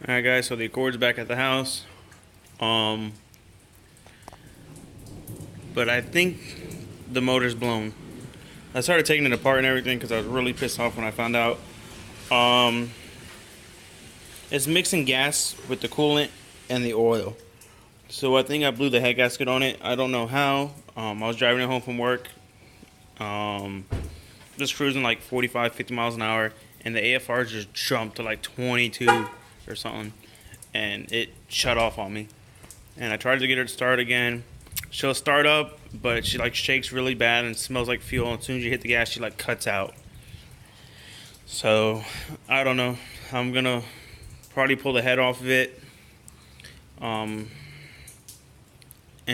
Alright guys, so the Accord's back at the house. Um, but I think the motor's blown. I started taking it apart and everything because I was really pissed off when I found out. Um, it's mixing gas with the coolant and the oil. So I think I blew the head gasket on it. I don't know how. I was driving it home from work. Just cruising like 45, 50 miles an hour. And the AFR just jumped to like 22 or something. And it shut off on me. And I tried to get her to start again. She'll start up, but she like shakes really bad and smells like fuel. And as soon as you hit the gas, she like cuts out. So I don't know. I'm gonna probably pull the head off of it, and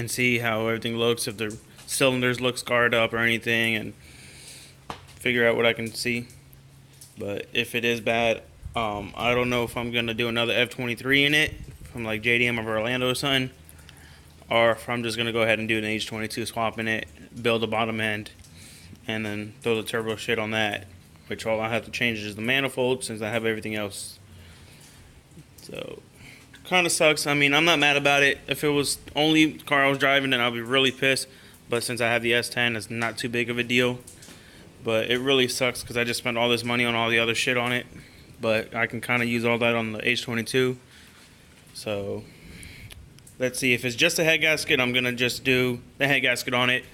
see how everything looks. If the cylinders look scarred up or anything, and figure out what I can see. But if it is bad, I don't know if I'm gonna do another F23 in it from like JDM of Orlando or something, or if I'm just gonna go ahead and do an H22 swap in it, build the bottom end, and then throw the turbo shit on that. Which all I have to change is the manifold since I have everything else. So kind of sucks. I mean, I'm not mad about it. If it was only the car I was driving, then I'd be really pissed. But since I have the S10, it's not too big of a deal. But it really sucks because I just spent all this money on all the other shit on it. But I can kind of use all that on the H22. So let's see. If it's just a head gasket, I'm going to just do the head gasket on it.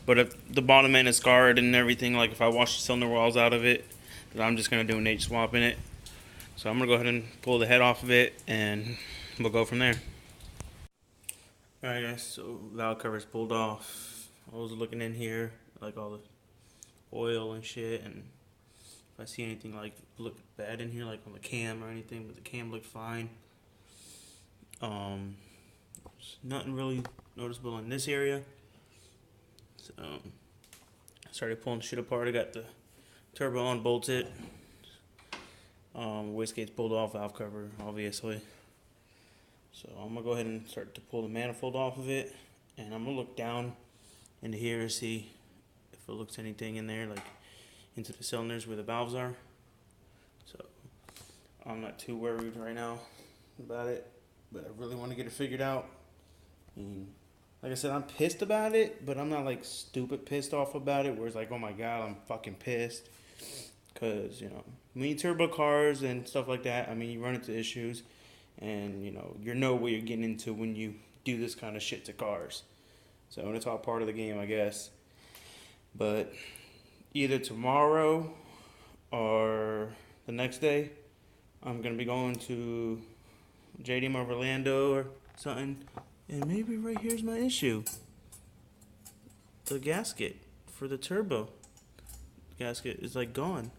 But if the bottom end is scarred and everything, like if I wash the cylinder walls out of it, then I'm just going to do an H swap in it. So I'm going to go ahead and pull the head off of it, and we'll go from there. Alright guys, so valve cover's pulled off. I was looking in here, like all the oil and shit, and if I see anything like look bad in here, like on the cam or anything, but the cam looked fine. Nothing really noticeable in this area. So I started pulling the shit apart. I got the turbo unbolted. Wastegate's pulled off, valve cover, obviously. So I'm gonna go ahead and start to pull the manifold off of it, and I'm gonna look down into here and see if it looks anything in there, like into the cylinders where the valves are. So I'm not too worried right now about it, but I really want to get it figured out. And like I said, I'm pissed about it, but I'm not like stupid pissed off about it where it's like, oh my god, I'm fucking pissed. Because, you know, when you turbo cars and stuff like that, I mean, you run into issues, and, you know what you're getting into when you do this kind of shit to cars. So it's all part of the game, I guess. But either tomorrow or the next day, I'm going to be going to JDM of Orlando or something. And maybe right here's my issue. The gasket for the turbo gasket is like gone.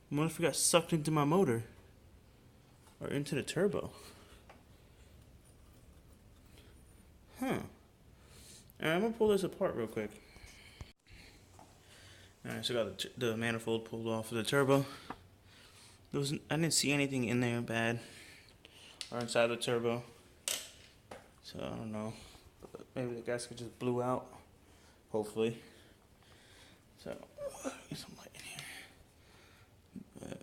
What if it got sucked into my motor? Or into the turbo? Huh. Alright, I'm gonna pull this apart real quick. Alright, so I got the manifold pulled off of the turbo. I didn't see anything in there bad. Or inside the turbo. So I don't know. But maybe the gasket just blew out. Hopefully. So, get some light in here. But,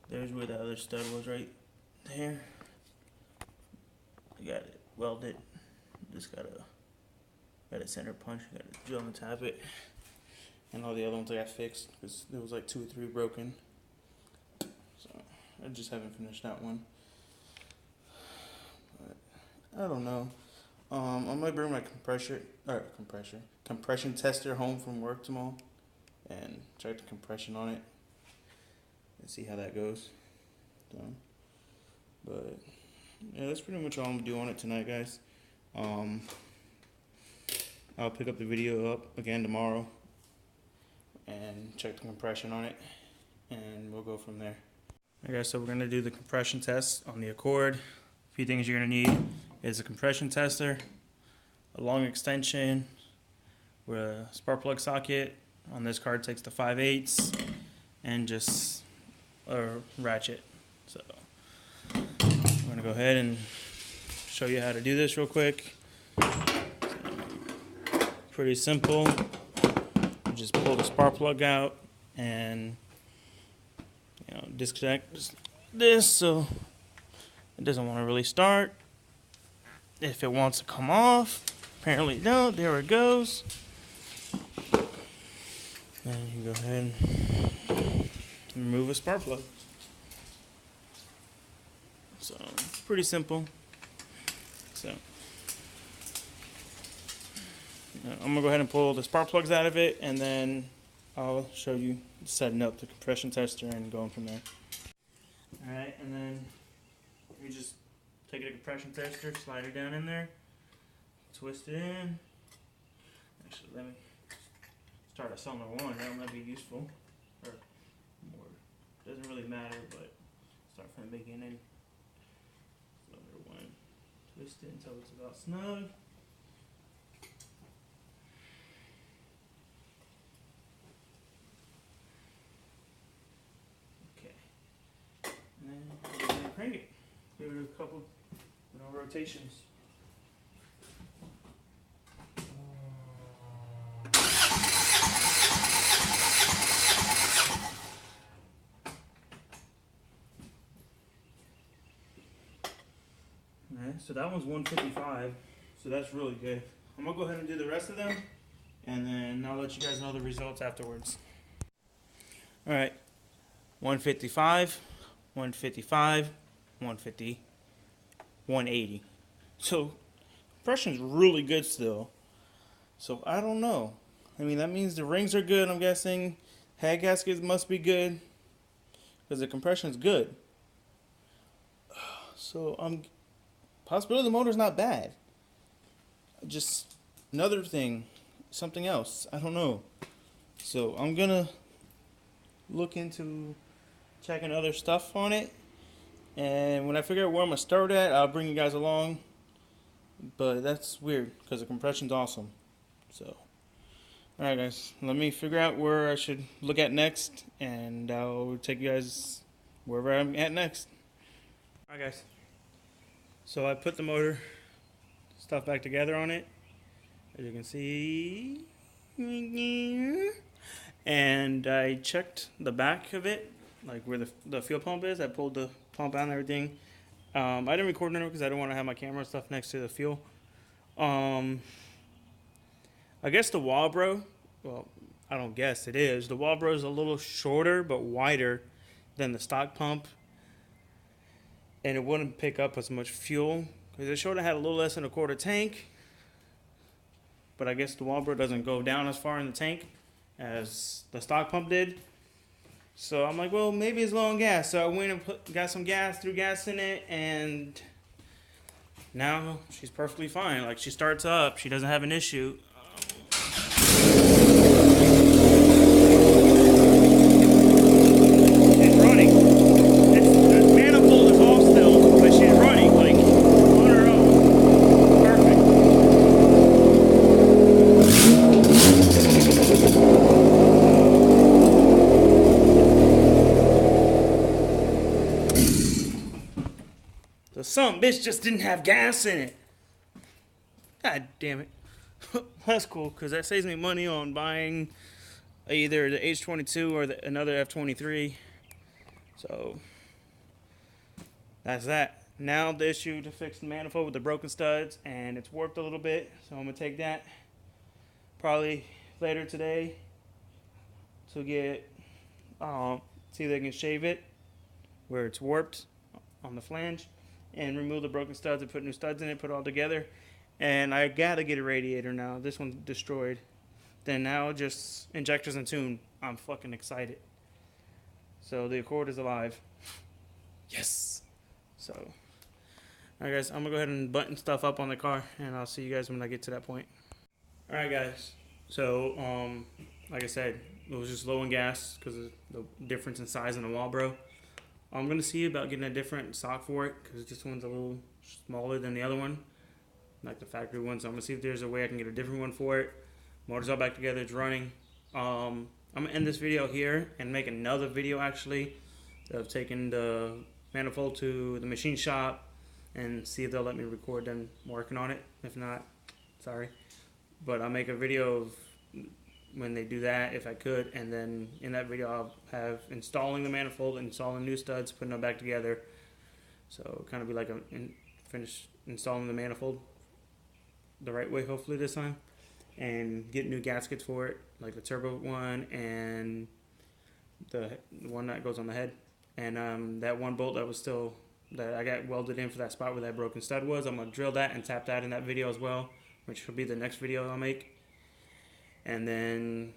there's where the other stud was, right there. I got it welded. Just got a center punch. Got to drill and tap it. And all the other ones I got fixed because there was like 2 or 3 broken. So I just haven't finished that one. But I don't know. I might bring my compression tester home from work tomorrow and check the compression on it and see how that goes. So, but yeah, that's pretty much all I'm gonna do on it tonight, guys. I'll pick up the video up again tomorrow and check the compression on it, and we'll go from there. Okay, so we're gonna do the compression test on the Accord. A few things you're gonna need is a compression tester, a long extension, with a spark plug socket. On this card takes the 5/8, and just a ratchet. So I'm gonna go ahead and show you how to do this real quick. Pretty simple. You just pull the spark plug out and disconnect this so it doesn't want to really start. If it wants to come off, apparently no. There it goes. And you go ahead and remove a spark plug. So pretty simple. So I'm gonna go ahead and pull the spark plugs out of it, and then I'll show you setting up the compression tester and going from there. Alright, and then you just take a compression tester, slide it down in there, twist it in. Actually, let me start at cylinder 1, that might be useful. Or more, doesn't really matter, but start from the beginning. Cylinder 1, twist it until it's about snug. And then crank it. Give it a couple, rotations. Alright, so that one's 155, so that's really good. I'm gonna go ahead and do the rest of them, and then I'll let you guys know the results afterwards. Alright, 155. 155, 150, 180. So compression's really good still. So I don't know. I mean, that means the rings are good, I'm guessing. Head gaskets must be good, because the compression's good. So possibility the motor's not bad. Just another thing, something else. I don't know. So I'm gonna look into checking other stuff on it, and when I figure out where I'm gonna start at, I'll bring you guys along. But that's weird because the compression's awesome. So alright guys, let me figure out where I should look at next, and I'll take you guys wherever I'm at next. Alright guys, so I put the motor stuff back together on it, as you can see, and I checked the back of it, like where the fuel pump is. I pulled the pump out and everything. I didn't record it because I didn't want to have my camera and stuff next to the fuel. I guess the Walbro, well, I don't guess, it is. The Walbro is a little shorter but wider than the stock pump, and it wouldn't pick up as much fuel because it showed it had a little less than a quarter tank. But I guess the Walbro doesn't go down as far in the tank as the stock pump did. So I'm like, well, maybe it's low on gas. So I went and got some gas, threw gas in it, and now she's perfectly fine. Like, she starts up, she doesn't have an issue. She's running. The manifold is off still, but she's running, like, on her own. Perfect. Some bitch just didn't have gas in it. God damn it. That's cool, because that saves me money on buying either the H22 or another F23. So that's that. Now the issue to fix the manifold with the broken studs, and it's warped a little bit, so I'm going to take that probably later today to get, see if they can shave it where it's warped on the flange, and remove the broken studs and put new studs in it, put it all together. And I gotta get a radiator now. This one's destroyed. Then now just injectors and tune. I'm fucking excited. So the Accord is alive. Yes. So, alright guys, I'm gonna go ahead and button stuff up on the car, and I'll see you guys when I get to that point. Alright guys, so like I said, it was just low in gas because of the difference in size in the Walbro. I'm going to see about getting a different sock for it because this one's a little smaller than the other one, like the factory one. So I'm going to see if there's a way I can get a different one for it. Motor's all back together. It's running. I'm going to end this video here and make another video actually of taking the manifold to the machine shop and see if they'll let me record them working on it. If not, sorry. But I'll make a video of when they do that if I could, and then in that video I'll have installing the manifold, installing new studs, putting them back together. So kind of be like finish installing the manifold the right way, hopefully this time, and get new gaskets for it, like the turbo one and the one that goes on the head, and that one bolt that I got welded in for that spot where that broken stud was. I'm gonna drill that and tap that in that video as well, which will be the next video I'll make. And then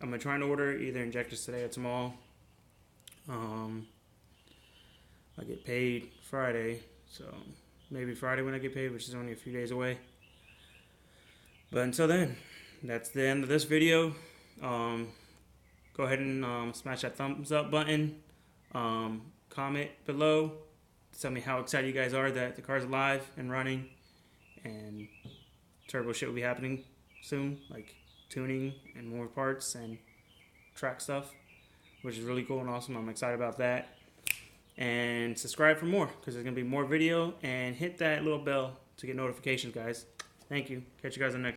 I'm gonna try and order either injectors today or tomorrow. I get paid Friday, so maybe Friday when I get paid, which is only a few days away. But until then, that's the end of this video. Go ahead and smash that thumbs up button. Comment below. Tell me how excited you guys are that the car's alive and running, and turbo shit will be happening soon, like tuning and more parts and track stuff, which is really cool and awesome. I'm excited about that. And subscribe for more, because there's going to be more video, and hit that little bell to get notifications, guys. Thank you. Catch you guys on the next